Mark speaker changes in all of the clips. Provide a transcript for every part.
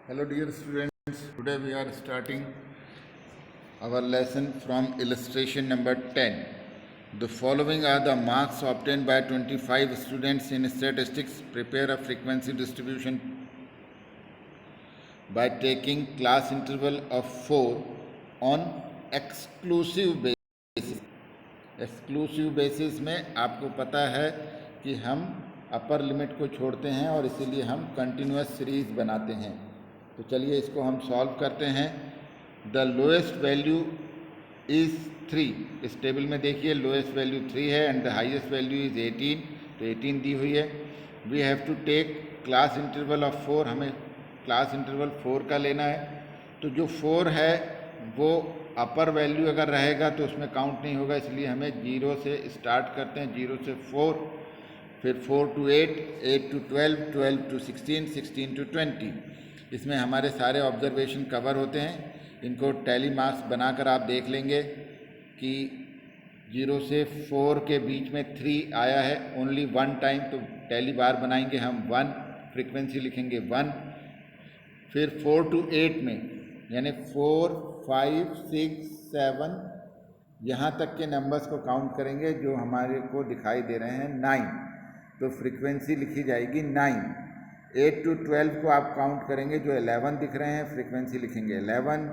Speaker 1: Hello dear students, today we are starting our lesson from illustration number 10. The following are the marks obtained by 25 students in statistics. Prepare a frequency distribution by taking class interval of 4 on exclusive basis. Exclusive basis में आपको पता है कि हम upper limit को छोड़ते हैं और इसीलिए हम कंटिन्यूस सीरीज बनाते हैं। तो चलिए इसको हम सॉल्व करते हैं। The lowest value is 3। इस टेबल में देखिए लोएस्ट वैल्यू 3 है and the highest value is 18। तो 18 दी हुई है। We have to take class interval of 4। हमें क्लास इंटरवल 4 का लेना है। तो जो 4 है वो अपर वैल्यू अगर रहेगा तो उसमें काउंट नहीं होगा, इसलिए हमें 0 से स्टार्ट करते हैं। 0 से 4, फिर 4 to 8, 8 to 12, 12 to 16, 16 to 20। इसमें हमारे सारे ऑब्जर्वेशन कवर होते हैं। इनको टैली मार्क्स बनाकर आप देख लेंगे कि 0 से 4 के बीच में 3 आया है ओनली 1 टाइम, तो टैली बार बनाएंगे हम 1, फ्रीक्वेंसी लिखेंगे 1। फिर 4 to 8 में यानी 4, 5, 6, 7 यहाँ तक के नंबर्स को काउंट करेंगे जो हमारे को दिखाई दे रहे हैं 9, तो फ्रीक्वेंसी लिखी जाएगी 9। 8 to 12 को आप काउंट करेंगे जो 11 दिख रहे हैं, फ्रीक्वेंसी लिखेंगे 11।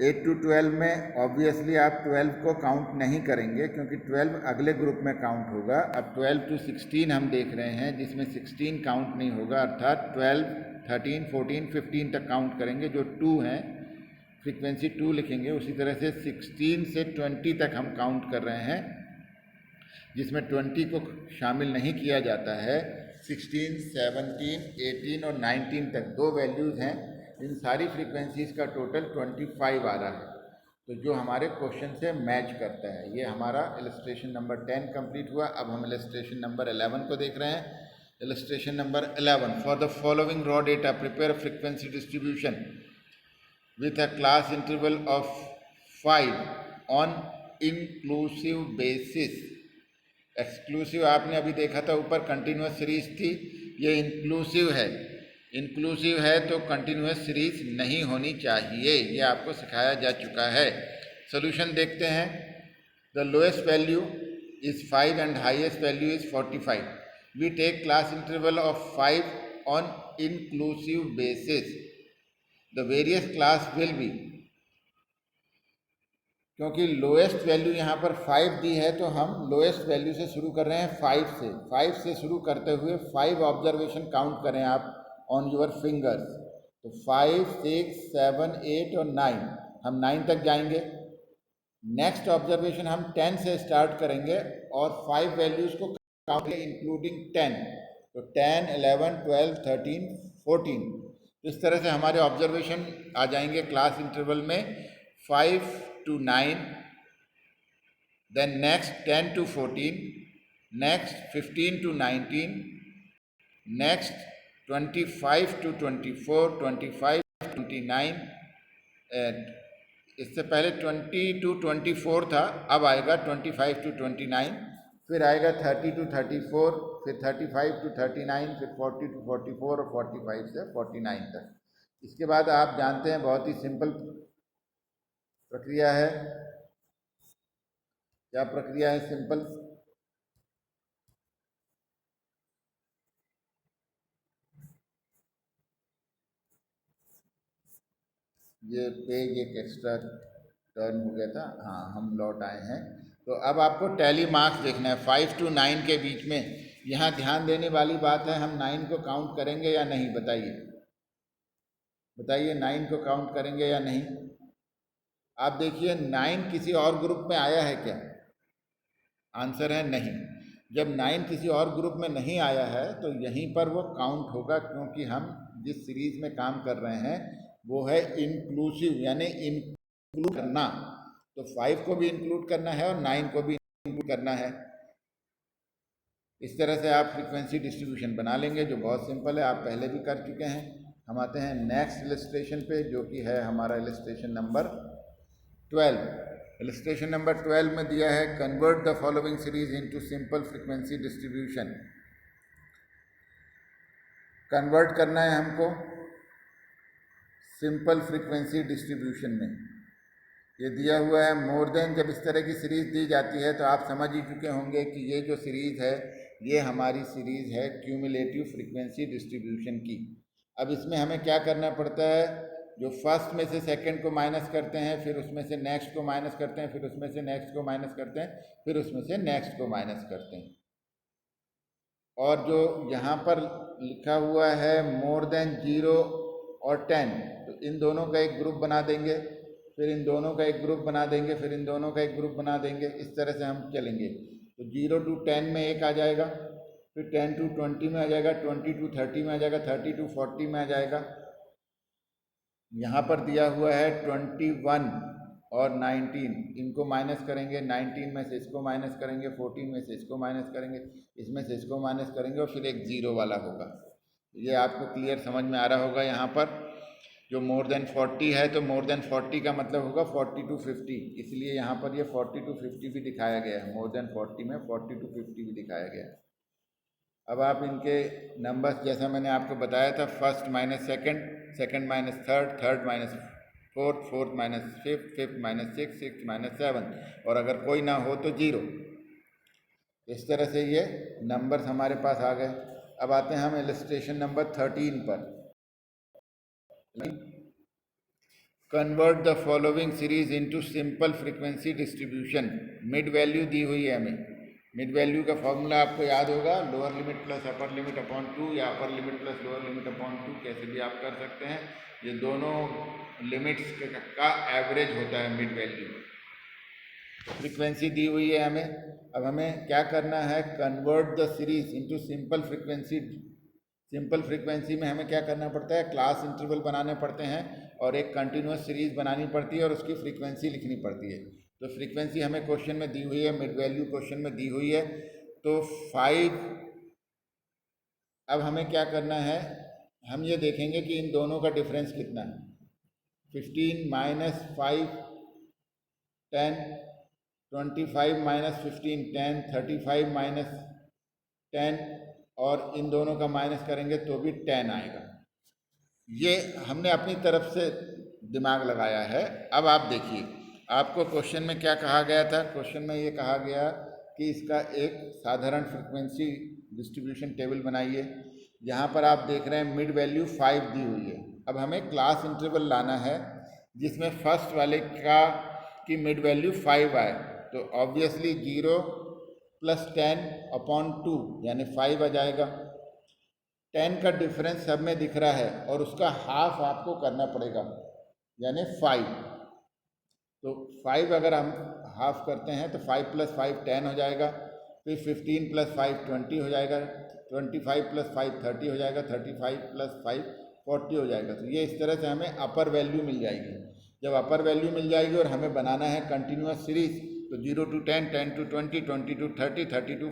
Speaker 1: 8 to 12 में ऑब्वियसली आप 12 को काउंट नहीं करेंगे क्योंकि 12 अगले ग्रुप में काउंट होगा। अब 12 to 16 हम देख रहे हैं जिसमें 16 काउंट नहीं होगा, अर्थात 12, 13, 14, 15 तक काउंट करेंगे जो 2 हैं, फ्रीक्वेंसी 2 लिखेंगे। उसी तरह से 16 से 20 तक हम काउंट कर रहे हैं जिसमें 20 को शामिल नहीं किया जाता है। 16, 17, 18 और 19 तक 2 वैल्यूज़ हैं। इन सारी फ्रीक्वेंसीज़ का टोटल 25 आ रहा है, तो जो हमारे क्वेश्चन से मैच करता है। ये हमारा इलस्ट्रेशन नंबर 10 कंप्लीट हुआ। अब हम इलस्ट्रेशन नंबर 11 को देख रहे हैं। Illustration number 11, for the following raw data prepare frequency distribution with a class interval of 5 on inclusive basis। Exclusive आपने अभी देखा था ऊपर कंटिन्यूस सीरीज थी, ये इंक्लूसिव है। इंक्लूसिव है तो कंटिन्यूस सीरीज नहीं होनी चाहिए, ये आपको सिखाया जा चुका है। सोल्यूशन देखते हैं। The lowest value is 5 and highest value is 45। We take class interval of 5 on inclusive basis. The various class will be, क्योंकि लोएस्ट वैल्यू यहाँ पर 5 दी है तो हम लोएस्ट वैल्यू से शुरू कर रहे हैं 5 से शुरू करते हुए 5 ऑब्जर्वेशन काउंट करें आप ऑन योर फिंगर्स। तो 5, 6, 7, 8 और 9, हम 9 तक जाएंगे। नेक्स्ट ऑब्जर्वेशन हम 10 से स्टार्ट करेंगे और 5 वैल्यूज़ को काउंट करेंगे इंक्लूडिंग 10। तो 10, 11, 12, 13, 14। इस तरह से हमारे ऑब्जर्वेशन आ जाएंगे क्लास इंटरवल में 5 to 9, then next 10 to 14, next 15 to 19, next 25 to 24, 25 to 29, and इससे पहले 20 to 24 था, अब आएगा 25 to 29, फिर आएगा 30 to 34, फिर 35 to 39, फिर 40 to 44 और 45 से 49 तक। इसके बाद आप जानते हैं बहुत ही सिंपल प्रक्रिया है। क्या प्रक्रिया है? सिंपल। ये पेज एक एक्स्ट्रा टर्न हो गया था, हाँ हम लौट आए हैं। तो अब आपको टैली मार्क्स देखना है 5 to 9 के बीच में। यहाँ ध्यान देने वाली बात है, हम 9 को काउंट करेंगे या नहीं, बताइए बताइए 9 को काउंट करेंगे या नहीं। आप देखिए 9 किसी और ग्रुप में आया है क्या? आंसर है नहीं। जब 9 किसी और ग्रुप में नहीं आया है तो यहीं पर वो काउंट होगा, क्योंकि हम जिस सीरीज में काम कर रहे हैं वो है इंक्लूसिव, यानी इंक्लूड करना। तो 5 को भी इंक्लूड करना है और 9 को भी इंक्लूड करना है। इस तरह से आप फ्रीक्वेंसी डिस्ट्रीब्यूशन बना लेंगे, जो बहुत सिंपल है, आप पहले भी कर चुके हैं। हम आते हैं नेक्स्ट इलस्ट्रेशन पे, जो कि है हमारा इलस्ट्रेशन नंबर 12। इलस्ट्रेशन नंबर 12 में दिया है convert the following series into simple frequency distribution. Convert करना है हमको सिंपल फ्रीक्वेंसी डिस्ट्रीब्यूशन में ये दिया हुआ है मोर देन। जब इस तरह की सीरीज़ दी जाती है तो आप समझ ही चुके होंगे कि ये जो सीरीज़ है ये हमारी सीरीज़ है क्यूमुलेटिव फ्रीक्वेंसी डिस्ट्रीब्यूशन की। अब इसमें हमें क्या करना पड़ता है, जो फर्स्ट में से सेकंड को माइनस करते हैं, फिर उसमें से नेक्स्ट को माइनस करते हैं, फिर उसमें से नेक्स्ट को माइनस करते हैं, फिर उसमें से नेक्स्ट को माइनस करते हैं। और जो यहाँ पर लिखा हुआ है मोर देन 0 और 10, तो इन दोनों का एक ग्रुप बना देंगे, फिर इन दोनों का एक ग्रुप बना देंगे, फिर इन दोनों का एक ग्रुप बना देंगे। इस तरह से हम चलेंगे। तो 0 to 10 में एक आ जाएगा, फिर 10 to 20 में आ जाएगा, 20 to 30 में आ जाएगा, 30 to 40 में आ जाएगा। यहाँ पर दिया हुआ है 21 और 19, इनको माइनस करेंगे, 19 में से इसको माइनस करेंगे, 14 में से इसको माइनस करेंगे, इसमें से इसको माइनस करेंगे, और फिर एक 0 वाला होगा। ये आपको क्लियर समझ में आ रहा होगा। यहाँ पर जो मोर देन 40 है तो मोर देन 40 का मतलब होगा 40 to 50, इसलिए यहाँ पर ये 40 to 50 भी दिखाया गया है। मोर देन 40 में 40 to 50 भी दिखाया गया है। अब आप इनके नंबर्स जैसा मैंने आपको बताया था, first minus second, second minus third, third minus fourth, fourth minus fifth, fifth minus six, six minus seven, और अगर कोई ना हो तो 0। इस तरह से ये नंबर्स हमारे पास आ गए। अब आते हैं हम इलस्ट्रेशन नंबर 13 पर। Convert the following series into simple frequency distribution. Mid value दी हुई है हमें। मिड वैल्यू का फॉर्मूला आपको याद होगा, lower limit plus upper limit upon 2, या upper limit plus lower limit upon 2, कैसे भी आप कर सकते हैं। ये दोनों लिमिट्स का एवरेज होता है मिड वैल्यू। फ्रीक्वेंसी दी हुई है हमें। अब हमें क्या करना है, convert the series into simple frequency. Simple frequency में हमें क्या करना पड़ता है, क्लास इंटरवल बनाने पड़ते हैं और एक कंटिन्यूस सीरीज बनानी पड़ती है और उसकी फ्रीक्वेंसी लिखनी पड़ती है। तो फ्रीक्वेंसी हमें क्वेश्चन में दी हुई है, मिड वैल्यू क्वेश्चन में दी हुई है। तो 5। अब हमें क्या करना है, हम ये देखेंगे कि इन दोनों का डिफरेंस कितना है। 15 माइनस 5 10, 25 माइनस 15 10, 35 माइनस 10, और इन दोनों का माइनस करेंगे तो भी 10 आएगा। ये हमने अपनी तरफ से दिमाग लगाया है। अब आप देखिए, आपको क्वेश्चन में क्या कहा गया था। क्वेश्चन में ये कहा गया कि इसका एक साधारण फ्रीक्वेंसी डिस्ट्रीब्यूशन टेबल बनाइए। यहाँ पर आप देख रहे हैं मिड वैल्यू 5 दी हुई है। अब हमें क्लास इंटरवल लाना है जिसमें फर्स्ट वाले का की मिड वैल्यू 5 आए। तो ऑब्वियसली 0 प्लस 10 अपॉन 2 यानी 5 आ जाएगा। 10 का डिफरेंस सब में दिख रहा है और उसका हाफ आपको करना पड़ेगा, यानी 5। तो 5 अगर हम हाफ करते हैं तो 5 प्लस 5 10 हो जाएगा, फिर 15 प्लस 5 20 हो जाएगा, 25 प्लस 5 30 हो जाएगा, 35 प्लस 5 40 हो जाएगा। तो ये इस तरह से हमें अपर वैल्यू मिल जाएगी। जब अपर वैल्यू मिल जाएगी और हमें बनाना है कंटिन्यूस सीरीज, तो 0 to 10, 10 to 20, 20 to 30, 30 to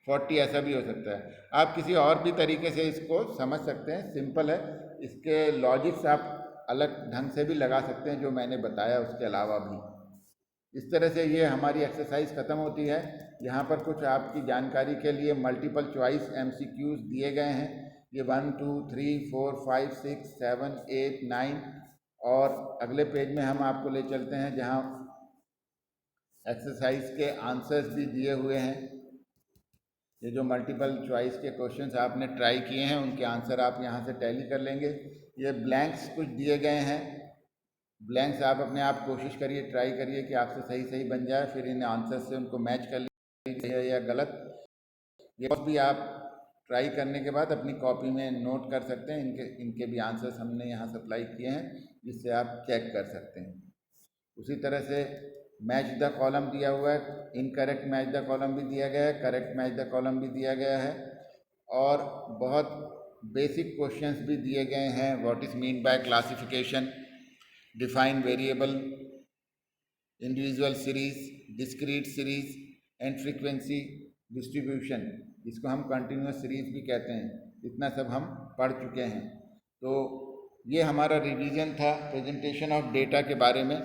Speaker 1: 40 ऐसा भी हो सकता है। आप किसी और भी तरीके से इसको समझ सकते हैं, सिंपल है। इसके लॉजिक्स आप अलग ढंग से भी लगा सकते हैं जो मैंने बताया उसके अलावा भी। इस तरह से ये हमारी एक्सरसाइज ख़त्म होती है। यहाँ पर कुछ आपकी जानकारी के लिए मल्टीपल चॉइस MCQs दिए गए हैं। ये 1 2 3 4 5 6 7 8 9, और अगले पेज में हम आपको ले चलते हैं जहाँ एक्सरसाइज के आंसर्स भी दिए हुए हैं। ये जो मल्टीपल चॉइस के क्वेश्चंस आपने ट्राई किए हैं उनके आंसर आप यहाँ से टैली कर लेंगे। ये ब्लैंक्स कुछ दिए गए हैं, ब्लैंक्स आप अपने आप कोशिश करिए, ट्राई करिए कि आपसे सही सही बन जाए, फिर इन आंसर से उनको मैच कर लीजिए या गलत। ये भी आप ट्राई करने के बाद अपनी कॉपी में नोट कर सकते हैं। इनके भी आंसर्स हमने यहाँ सप्लाई किए हैं जिससे आप चेक कर सकते हैं। उसी तरह से मैच द कॉलम दिया हुआ है, इनकरेक्ट मैच द कॉलम भी दिया गया है, करेक्ट मैच द कॉलम भी दिया गया है, और बहुत बेसिक क्वेश्चंस भी दिए गए हैं। What is mean by classification, define variable, individual series, discrete series and frequency distribution, जिसको हम कंटिन्यूस सीरीज भी कहते हैं। इतना सब हम पढ़ चुके हैं। तो ये हमारा रिवीजन था प्रेजेंटेशन ऑफ डेटा के बारे में।